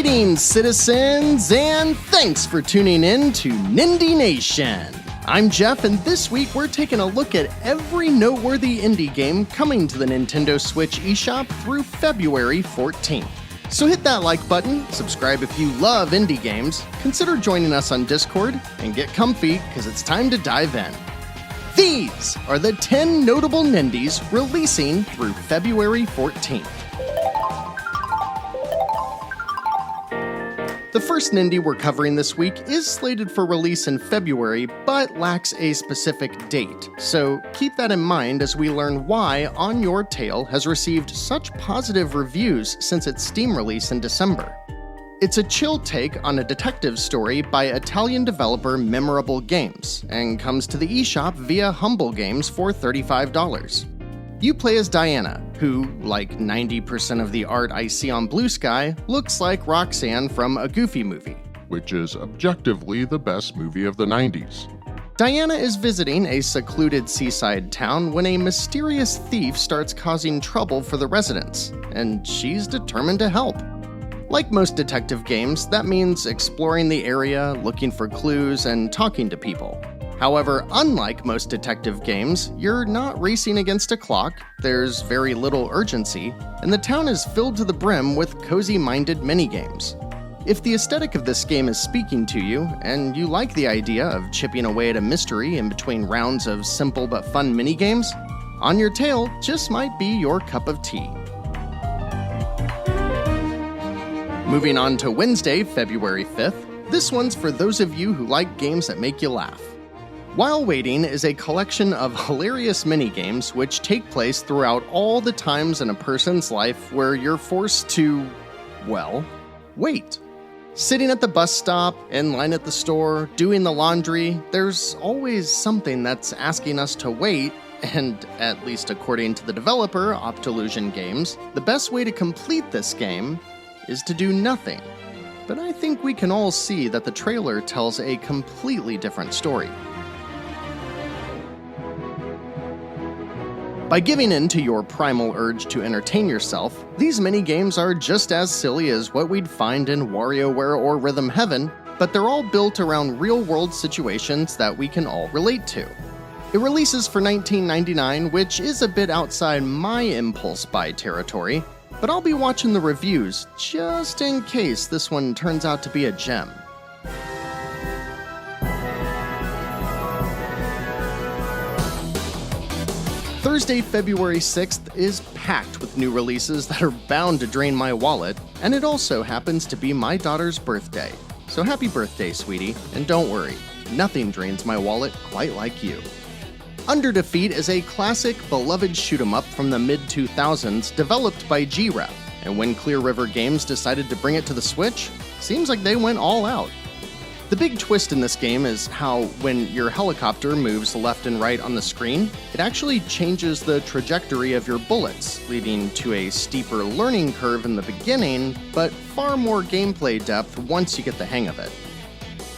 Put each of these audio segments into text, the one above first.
Greetings, citizens, and thanks for tuning in to Nindie Nation. I'm Jeff, and this week we're taking a look at every noteworthy indie game coming to the Nintendo Switch eShop through February 14th. So hit that like button, subscribe if you love indie games, consider joining us on Discord, and get comfy because it's time to dive in. These are the 10 notable Nindies releasing through February 14th. The first Nindie we're covering this week is slated for release in February, but lacks a specific date, so keep that in mind as we learn why On Your Tail has received such positive reviews since its Steam release in December. It's a chill take on a detective story by Italian developer Memorable Games, and comes to the eShop via Humble Games for $35. You play as Diana, who, like 90% of the art I see on Blue Sky, looks like Roxanne from a Goofy movie. Which is objectively the best movie of the 90s. Diana is visiting a secluded seaside town when a mysterious thief starts causing trouble for the residents, and she's determined to help. Like most detective games, that means exploring the area, looking for clues, and talking to people. However, unlike most detective games, you're not racing against a clock, there's very little urgency, and the town is filled to the brim with cozy-minded minigames. If the aesthetic of this game is speaking to you, and you like the idea of chipping away at a mystery in between rounds of simple but fun minigames, On Your Tail just might be your cup of tea. Moving on to Wednesday, February 5th, this one's for those of you who like games that make you laugh. While Waiting is a collection of hilarious minigames which take place throughout all the times in a person's life where you're forced to, well, wait. Sitting at the bus stop, in line at the store, doing the laundry, there's always something that's asking us to wait, and at least according to the developer, Optilusion Games, the best way to complete this game is to do nothing. But I think we can all see that the trailer tells a completely different story. By giving in to your primal urge to entertain yourself, these minigames are just as silly as what we'd find in WarioWare or Rhythm Heaven, but they're all built around real-world situations that we can all relate to. It releases for $19.99, which is a bit outside my impulse buy territory, but I'll be watching the reviews just in case this one turns out to be a gem. Thursday, February 6th is packed with new releases that are bound to drain my wallet, and it also happens to be my daughter's birthday. So happy birthday, sweetie, and don't worry, nothing drains my wallet quite like you. Under Defeat is a classic, beloved shoot-'em-up from the mid-2000s developed by G-Rep, and when Clear River Games decided to bring it to the Switch, seems like they went all out. The big twist in this game is how, when your helicopter moves left and right on the screen, it actually changes the trajectory of your bullets, leading to a steeper learning curve in the beginning, but far more gameplay depth once you get the hang of it.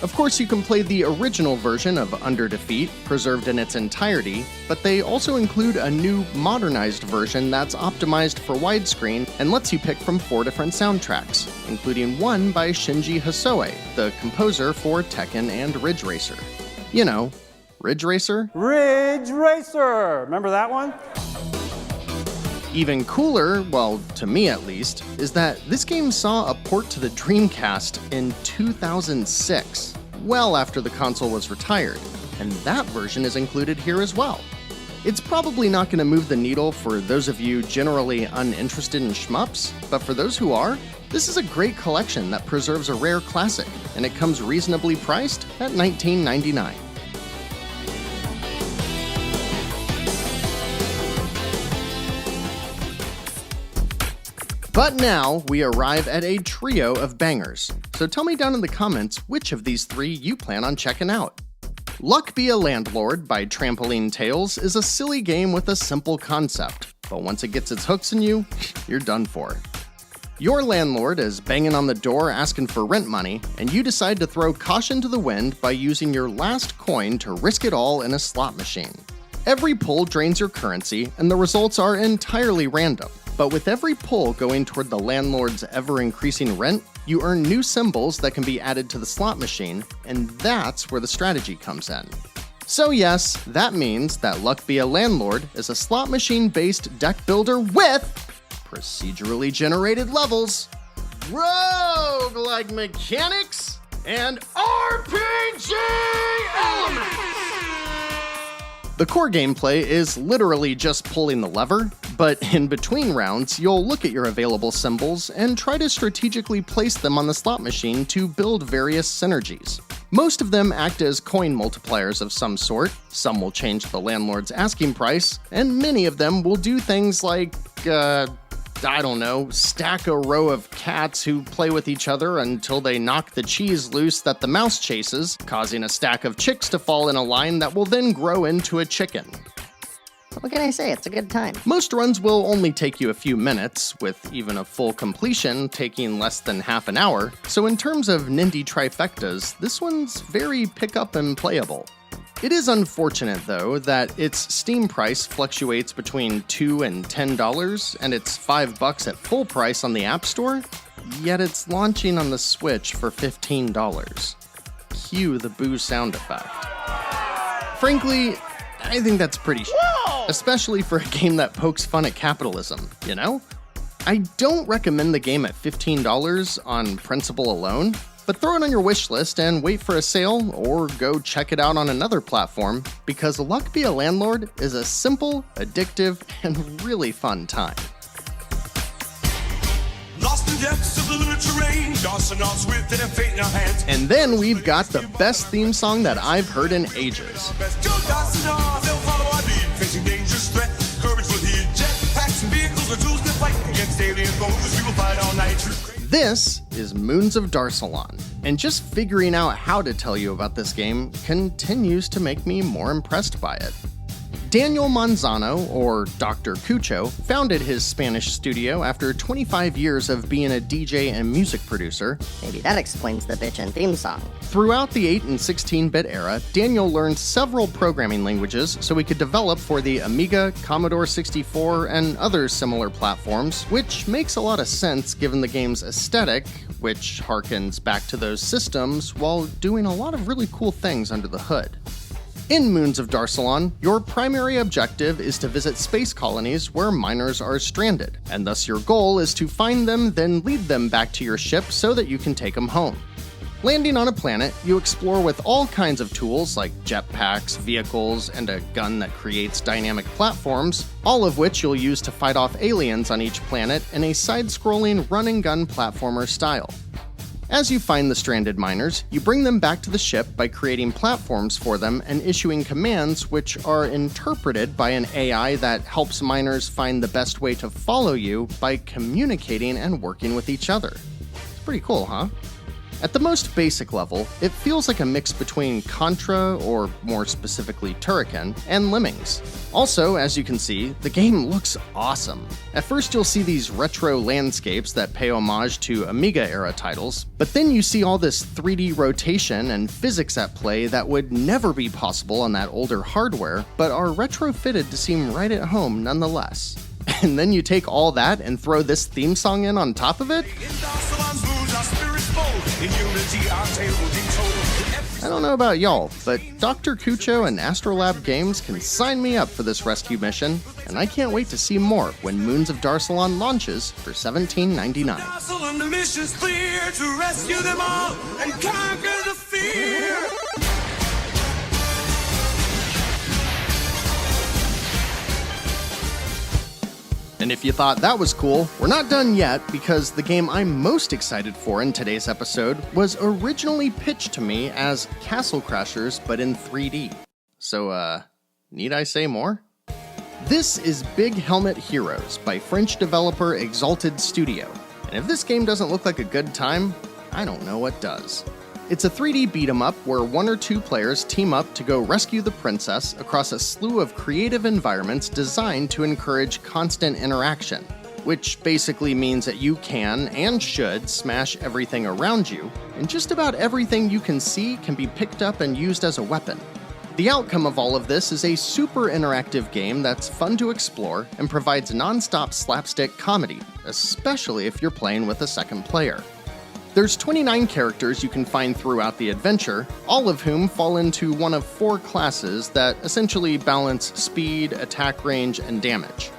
Of course, you can play the original version of Under Defeat, preserved in its entirety, but they also include a new, modernized version that's optimized for widescreen and lets you pick from 4 different soundtracks, including one by Shinji Hosoe, the composer for Tekken and Ridge Racer. You know, Ridge Racer? Ridge Racer! Remember that one? Even cooler, well, to me at least, is that this game saw a port to the Dreamcast in 2006, well after the console was retired, and that version is included here as well. It's probably not going to move the needle for those of you generally uninterested in shmups, but for those who are, this is a great collection that preserves a rare classic, and it comes reasonably priced at $19.99. But now, we arrive at a trio of bangers, so tell me down in the comments which of these 3 you plan on checking out. Luck Be a Landlord by Trampoline Tales is a silly game with a simple concept, but once it gets its hooks in you, you're done for. Your landlord is banging on the door asking for rent money, and you decide to throw caution to the wind by using your last coin to risk it all in a slot machine. Every pull drains your currency, and the results are entirely random. But with every pull going toward the landlord's ever-increasing rent, you earn new symbols that can be added to the slot machine, and that's where the strategy comes in. So yes, that means that Luck Be a Landlord is a slot machine-based deck builder with procedurally generated levels, roguelike mechanics, and RPG elements! The core gameplay is literally just pulling the lever, but in between rounds, you'll look at your available symbols and try to strategically place them on the slot machine to build various synergies. Most of them act as coin multipliers of some sort, some will change the landlord's asking price, and many of them will do things like, stack a row of cats who play with each other until they knock the cheese loose that the mouse chases, causing a stack of chicks to fall in a line that will then grow into a chicken. What can I say? It's a good time. Most runs will only take you a few minutes, with even a full completion taking less than half an hour, so in terms of Nindie trifectas, this one's very pick-up and playable. It is unfortunate, though, that its Steam price fluctuates between $2 and $10, and it's $5 at full price on the App Store, yet it's launching on the Switch for $15. Cue the boo sound effect. Frankly, I think that's pretty especially for a game that pokes fun at capitalism, you know? I don't recommend the game at $15 on principle alone, but throw it on your wish list and wait for a sale, or go check it out on another platform, because Luck Be a Landlord is a simple, addictive, and really fun time. Lost in depths of the lunar terrain, Dawsonauts with their fate in our hands. And then we've got the best theme song that I've heard in ages. Go Dawsonauts, they'll follow our lead, facing dangerous threat, courage will heed, jetpacks and vehicles are tools to fight against alien foes. We will fight all night. This is Moons of Darsalon, and just figuring out how to tell you about this game continues to make me more impressed by it. Daniel Manzano, or Dr. Cucho, founded his Spanish studio after 25 years of being a DJ and music producer. Maybe that explains the bitchin' theme song. Throughout the 8 and 16-bit era, Daniel learned several programming languages so he could develop for the Amiga, Commodore 64, and other similar platforms, which makes a lot of sense given the game's aesthetic, which harkens back to those systems while doing a lot of really cool things under the hood. In Moons of Darsalon, your primary objective is to visit space colonies where miners are stranded, and thus your goal is to find them, then lead them back to your ship so that you can take them home. Landing on a planet, you explore with all kinds of tools like jetpacks, vehicles, and a gun that creates dynamic platforms, all of which you'll use to fight off aliens on each planet in a side-scrolling run-and-gun platformer style. As you find the stranded miners, you bring them back to the ship by creating platforms for them and issuing commands which are interpreted by an AI that helps miners find the best way to follow you by communicating and working with each other. It's pretty cool, huh? At the most basic level, it feels like a mix between Contra, or more specifically Turrican, and Lemmings. Also, as you can see, the game looks awesome. At first you'll see these retro landscapes that pay homage to Amiga-era titles, but then you see all this 3D rotation and physics at play that would never be possible on that older hardware, but are retrofitted to seem right at home nonetheless. And then you take all that and throw this theme song in on top of it? I don't know about y'all, but Dr. Cucho and Astrolab Games can sign me up for this rescue mission, and I can't wait to see more when Moons of Darsalon launches for $17.99. Darsalon, the mission's clear to rescue them all and conquer the fear. And if you thought that was cool, we're not done yet, because the game I'm most excited for in today's episode was originally pitched to me as Castle Crashers, but in 3D. So, need I say more? This is Big Helmet Heroes by French developer Exalted Studio, and if this game doesn't look like a good time, I don't know what does. It's a 3D beat-em-up where one or two players team up to go rescue the princess across a slew of creative environments designed to encourage constant interaction, which basically means that you can and should smash everything around you, and just about everything you can see can be picked up and used as a weapon. The outcome of all of this is a super interactive game that's fun to explore and provides non-stop slapstick comedy, especially if you're playing with a second player. There's 29 characters you can find throughout the adventure, all of whom fall into one of 4 classes that essentially balance speed, attack range, and damage.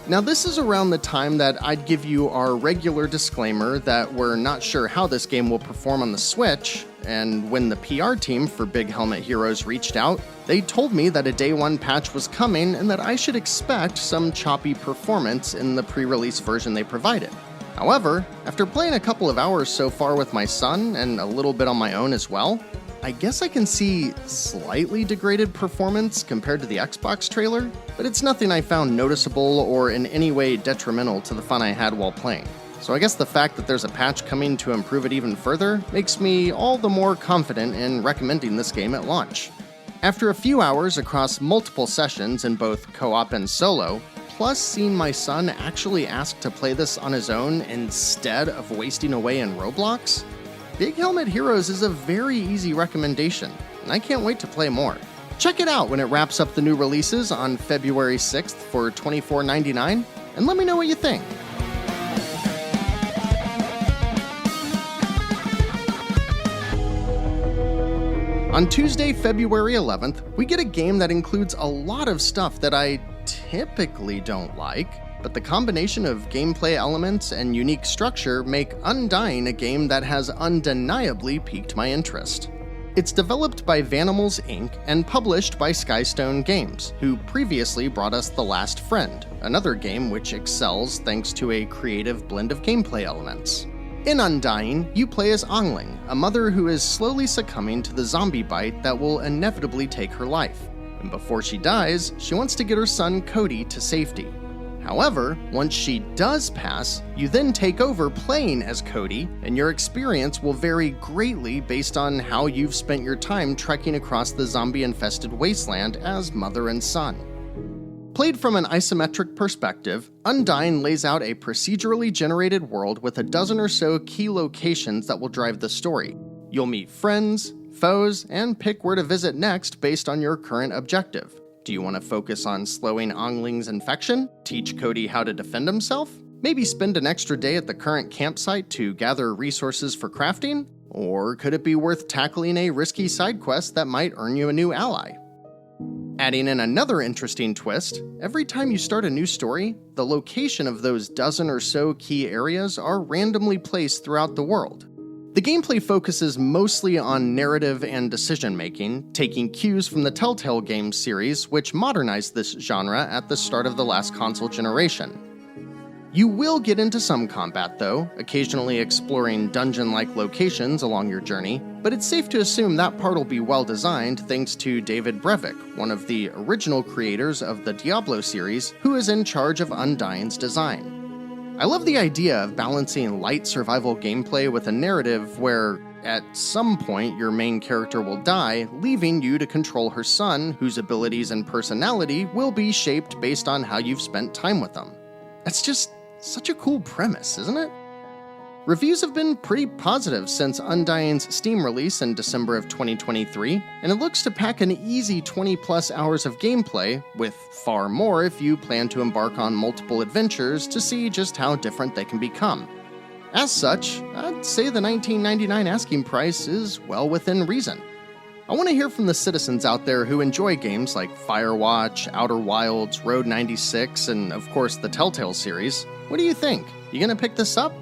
Now this is around the time that I'd give you our regular disclaimer that we're not sure how this game will perform on the Switch, and when the PR team for Big Helmet Heroes reached out, they told me that a day 1 patch was coming and that I should expect some choppy performance in the pre-release version they provided. However, after playing a couple of hours so far with my son, and a little bit on my own as well, I guess I can see slightly degraded performance compared to the Xbox trailer, but it's nothing I found noticeable or in any way detrimental to the fun I had while playing. So I guess the fact that there's a patch coming to improve it even further makes me all the more confident in recommending this game at launch. After a few hours across multiple sessions in both co-op and solo, plus seeing my son actually ask to play this on his own instead of wasting away in Roblox, Big Helmet Heroes is a very easy recommendation, and I can't wait to play more. Check it out when it wraps up the new releases on February 6th for $24.99, and let me know what you think. On Tuesday, February 11th, we get a game that includes a lot of stuff that I typically don't like, but the combination of gameplay elements and unique structure make Undying a game that has undeniably piqued my interest. It's developed by Vanimals Inc. and published by Skystone Games, who previously brought us The Last Friend, another game which excels thanks to a creative blend of gameplay elements. In Undying, you play as Ongling, a mother who is slowly succumbing to the zombie bite that will inevitably take her life. And before she dies, she wants to get her son Cody to safety. However, once she does pass, you then take over playing as Cody, and your experience will vary greatly based on how you've spent your time trekking across the zombie-infested wasteland as mother and son. Played from an isometric perspective, Undying lays out a procedurally generated world with a dozen or so key locations that will drive the story. You'll meet friends, foes, and pick where to visit next based on your current objective. Do you want to focus on slowing Ongling's infection? Teach Cody how to defend himself? Maybe spend an extra day at the current campsite to gather resources for crafting? Or could it be worth tackling a risky side quest that might earn you a new ally? Adding in another interesting twist, every time you start a new story, the location of those dozen or so key areas are randomly placed throughout the world. The gameplay focuses mostly on narrative and decision-making, taking cues from the Telltale Games series, which modernized this genre at the start of the last console generation. You will get into some combat though, occasionally exploring dungeon-like locations along your journey, but it's safe to assume that part will be well designed thanks to David Brevik, one of the original creators of the Diablo series, who is in charge of Undying's design. I love the idea of balancing light survival gameplay with a narrative where, at some point, your main character will die, leaving you to control her son, whose abilities and personality will be shaped based on how you've spent time with them. That's just such a cool premise, isn't it? Reviews have been pretty positive since Undying's Steam release in December of 2023, and it looks to pack an easy 20+ hours of gameplay, with far more if you plan to embark on multiple adventures to see just how different they can become. As such, I'd say the $19.99 asking price is well within reason. I want to hear from the citizens out there who enjoy games like Firewatch, Outer Wilds, Road 96, and of course the Telltale series. What do you think? You gonna pick this up?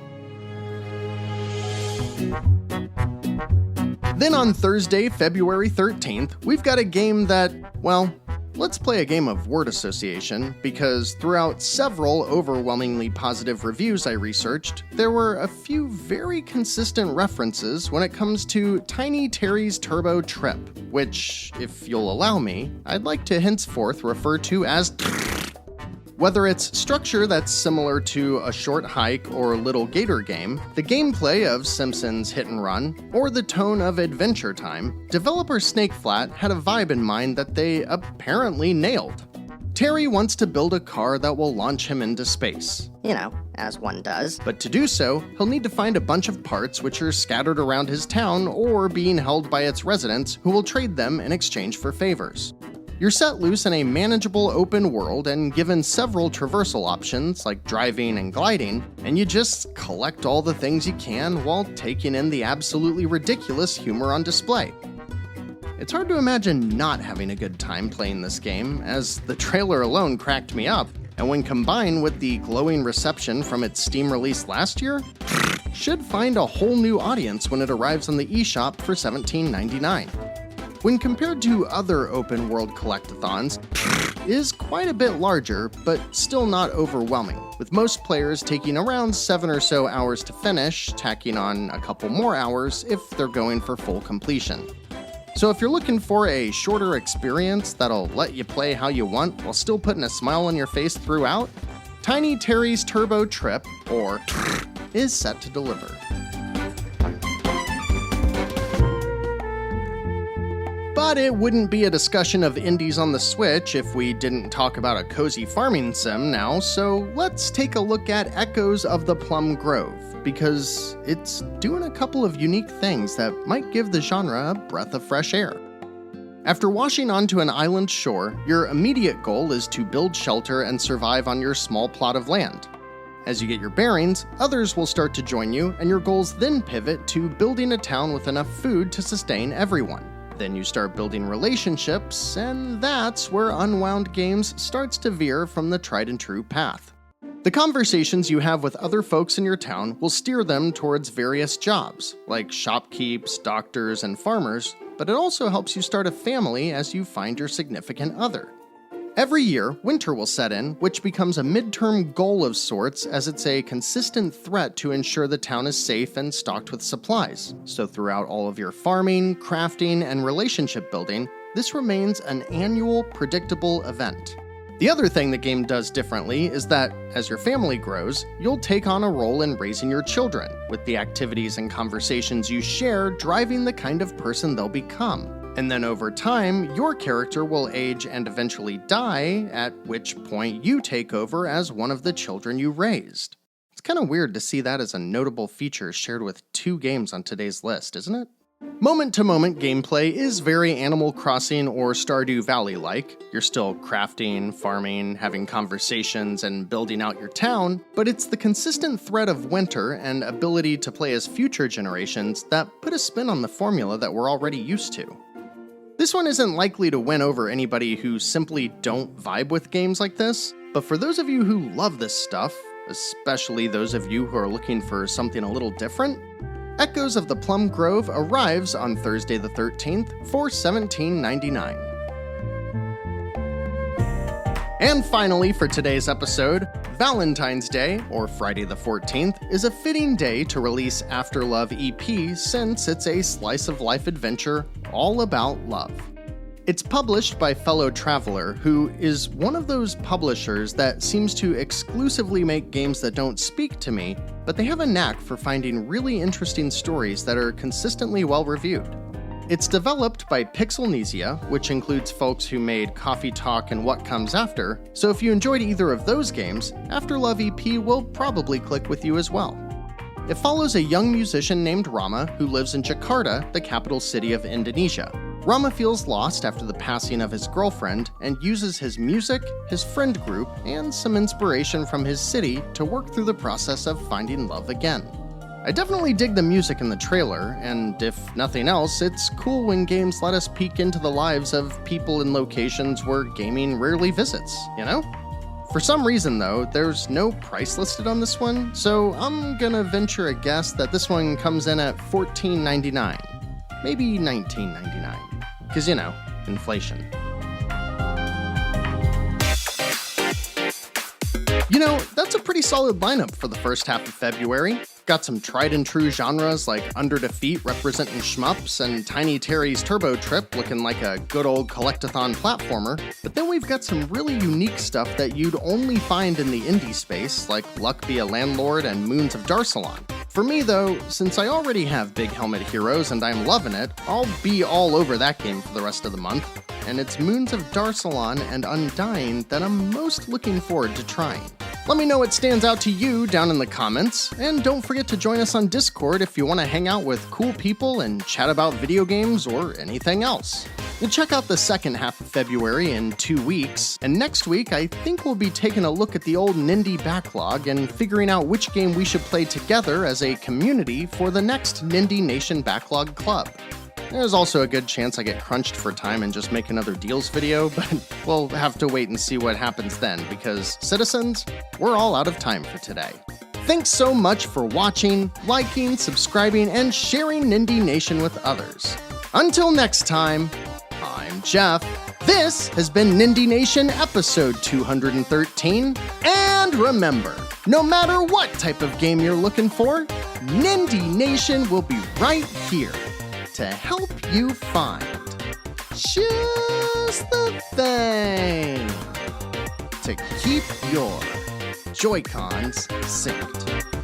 Then on Thursday, February 13th, we've got a game that, well, let's play a game of word association, because throughout several overwhelmingly positive reviews I researched, there were a few very consistent references when it comes to Tiny Terry's Turbo Trip, which, if you'll allow me, I'd like to henceforth refer to as Whether it's structure that's similar to A Short Hike or Little Gator Game, the gameplay of Simpsons Hit and Run, or the tone of Adventure Time, developer Snakeflat had a vibe in mind that they apparently nailed. Terry wants to build a car that will launch him into space. You know, as one does. But to do so, he'll need to find a bunch of parts which are scattered around his town or being held by its residents who will trade them in exchange for favors. You're set loose in a manageable open world and given several traversal options like driving and gliding, and you just collect all the things you can while taking in the absolutely ridiculous humor on display. It's hard to imagine not having a good time playing this game, as the trailer alone cracked me up, and when combined with the glowing reception from its Steam release last year, should find a whole new audience when it arrives on the eShop for $17.99. When compared to other open-world collectathons, is quite a bit larger, but still not overwhelming, with most players taking around 7 or so hours to finish, tacking on a couple more hours if they're going for full completion. So if you're looking for a shorter experience that'll let you play how you want while still putting a smile on your face throughout, Tiny Terry's Turbo Trip, or is set to deliver. But it wouldn't be a discussion of indies on the Switch if we didn't talk about a cozy farming sim now, so let's take a look at Echoes of the Plum Grove, because it's doing a couple of unique things that might give the genre a breath of fresh air. After washing onto an island shore, your immediate goal is to build shelter and survive on your small plot of land. As you get your bearings, others will start to join you, and your goals then pivot to building a town with enough food to sustain everyone. Then you start building relationships, and that's where Unwound Games starts to veer from the tried and true path. The conversations you have with other folks in your town will steer them towards various jobs, like shopkeeps, doctors, and farmers, but it also helps you start a family as you find your significant other. Every year, winter will set in, which becomes a midterm goal of sorts as it's a consistent threat to ensure the town is safe and stocked with supplies. So throughout all of your farming, crafting, and relationship building, this remains an annual, predictable event. The other thing the game does differently is that, as your family grows, you'll take on a role in raising your children, with the activities and conversations you share driving the kind of person they'll become. And then over time, your character will age and eventually die, at which point you take over as one of the children you raised. It's kind of weird to see that as a notable feature shared with 2 games on today's list, isn't it? Moment-to-moment gameplay is very Animal Crossing or Stardew Valley-like. You're still crafting, farming, having conversations, and building out your town, but it's the consistent threat of winter and ability to play as future generations that put a spin on the formula that we're already used to. This one isn't likely to win over anybody who simply don't vibe with games like this, but for those of you who love this stuff, especially those of you who are looking for something a little different, Echoes of the Plum Grove arrives on Thursday the 13th for $17.99. And finally, for today's episode, Valentine's Day, or Friday the 14th, is a fitting day to release After Love EP since it's a slice-of-life adventure all about love. It's published by Fellow Traveler, who is one of those publishers that seems to exclusively make games that don't speak to me, but they have a knack for finding really interesting stories that are consistently well-reviewed. It's developed by Pixelnesia, which includes folks who made Coffee Talk and What Comes After, so if you enjoyed either of those games, After Love EP will probably click with you as well. It follows a young musician named Rama who lives in Jakarta, the capital city of Indonesia. Rama feels lost after the passing of his girlfriend and uses his music, his friend group, and some inspiration from his city to work through the process of finding love again. I definitely dig the music in the trailer, and if nothing else, it's cool when games let us peek into the lives of people in locations where gaming rarely visits, you know? For some reason though, there's no price listed on this one, so I'm gonna venture a guess that this one comes in at $14.99, maybe $19.99, because you know, inflation. You know, that's a pretty solid lineup for the first half of February. Got some tried and true genres like Under Defeat representing shmups and Tiny Terry's Turbo Trip looking like a good old collectathon platformer, but then we've got some really unique stuff that you'd only find in the indie space like Luck Be a Landlord and Moons of Salon. For me though, since I already have Big Helmet Heroes and I'm loving it, I'll be all over that game for the rest of the month, and it's Moons of Salon and Undying that I'm most looking forward to trying. Let me know what stands out to you down in the comments, and don't forget to join us on Discord if you want to hang out with cool people and chat about video games or anything else. And check out the second half of February in 2 weeks, and next week I think we'll be taking a look at the old Nindie backlog and figuring out which game we should play together as a community for the next Nindie Nation Backlog Club. There's also a good chance I get crunched for time and just make another deals video, but we'll have to wait and see what happens then, because citizens, we're all out of time for today. Thanks so much for watching, liking, subscribing, and sharing Nindie Nation with others. Until next time, I'm Jeff. This has been Nindie Nation episode 213, and remember, no matter what type of game you're looking for, Nindie Nation will be right here to help you find just the thing to keep your Joy-Cons synced.